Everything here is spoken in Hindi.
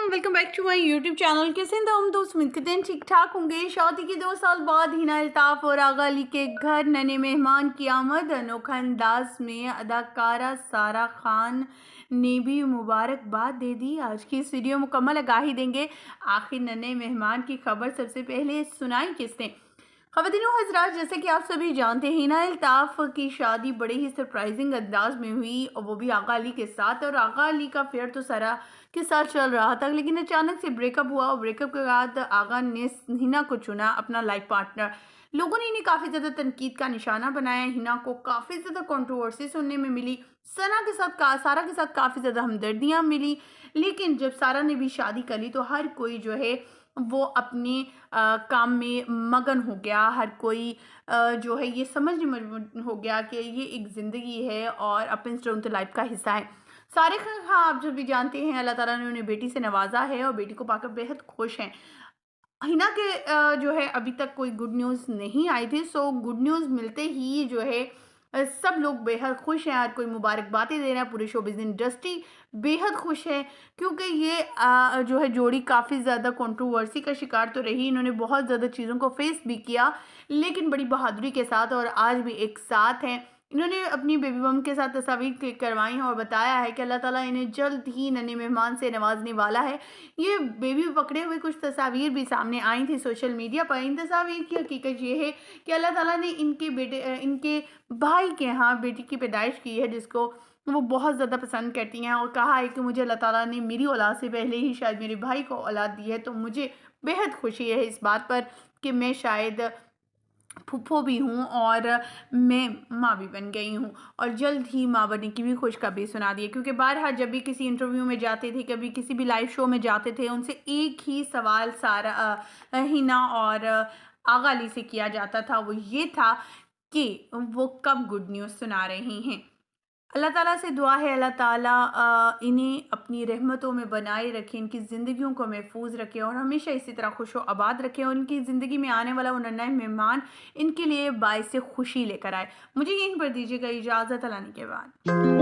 Welcome back to my YouTube channel. कैसे हैं हम दोस्त? उम्मीद करते हैं ठीक ठाक होंगे। शादी के 2 साल बाद हिना अल्ताफ और आगा अली के घर नन्हे मेहमान की आमद। अनोखा अंदाज में अदाकारा सारा खान ने भी मुबारकबाद दे दी। आज की इस वीडियो मुकम्मल आगाही देंगे। आखिर नन्हे मेहमान की खबर सबसे पहले सुनाई किसने? ख़वातीनो हज़रात, जैसे कि आप सभी जानते हैं, हिना अल्ताफ़ की शादी बड़े ही सरप्राइजिंग अंदाज में हुई और वो भी आगा अली के साथ। और आगा अली का फेयर तो सारा के साथ चल रहा था, लेकिन अचानक से ब्रेकअप हुआ और ब्रेकअप के बाद आगा ने हिना को चुना अपना लाइफ पार्टनर। लोगों ने इन्हें काफ़ी ज़्यादा तनकीद का निशाना बनाया। हिना को काफ़ी ज़्यादा कंट्रोवर्सी सुनने में मिली। सारा के साथ काफ़ी ज़्यादा हमदर्दियाँ मिली। लेकिन जब सारा ने भी शादी कर ली तो हर कोई जो है वो अपने काम में मगन हो गया। हर कोई जो है ये समझने मजबूर हो गया कि ये एक ज़िंदगी है और अप एंड डाउन तो लाइफ का हिस्सा है। सारे खान, हाँ, आप जो भी जानते हैं, अल्लाह ताला ने उन्हें बेटी से नवाजा है और बेटी को पाकर बेहद खुश हैं। हिना के जो है अभी तक कोई गुड न्यूज़ नहीं आई थी। सो गुड न्यूज़ मिलते ही जो है सब लोग बेहद खुश हैं। हर कोई मुबारकबादें दे रहा है। पूरी शोबिज़ इंडस्ट्री बेहद खुश है क्योंकि ये जो है जोड़ी काफ़ी ज़्यादा कंट्रोवर्सी का शिकार तो रही। इन्होंने बहुत ज़्यादा चीज़ों को फेस भी किया, लेकिन बड़ी बहादुरी के साथ, और आज भी एक साथ हैं। इन्होंने अपनी बेबी बम के साथ तस्वीर क्लिक करवाई हैं और बताया है कि अल्लाह ताला इन्हें जल्द ही नन्हे मेहमान से नवाजने वाला है। ये बेबी पकड़े हुए कुछ तस्वीर भी सामने आई थी सोशल मीडिया पर। इन तस्वीर की हकीकत ये है कि अल्लाह ताला ने इनके भाई के यहाँ बेटी की पैदाइश की है, जिसको वो बहुत ज़्यादा पसंद करती हैं, और कहा है कि मुझे अल्लाह ताला ने मेरी औलाद से पहले ही शायद मेरे भाई को औलाद दी है। तो मुझे बेहद खुशी है इस बात पर कि मैं शायद फूफो भी हूँ और मैं माँ भी बन गई हूँ, और जल्द ही माँ बनने की भी खुशखबरी सुना दी है। क्योंकि बारहा जब भी किसी इंटरव्यू में जाते थे, कभी किसी भी लाइव शो में जाते थे, उनसे एक ही सवाल हिना और आगा अली से किया जाता था। वो ये था कि वो कब गुड न्यूज़ सुना रही हैं। अल्लाह ताला से दुआ है, अल्लाह ताला इन्हें अपनी रहमतों में बनाए रखे, इनकी ज़िंदगियों को महफूज रखे और हमेशा इसी तरह खुश व आबाद रखे, और इनकी ज़िंदगी में आने वाला वो नन्हा मेहमान इनके लिए बाइस खुशी लेकर आए। मुझे यहीं पर दीजिएगा इजाज़त, अल्लाह ने के बाद।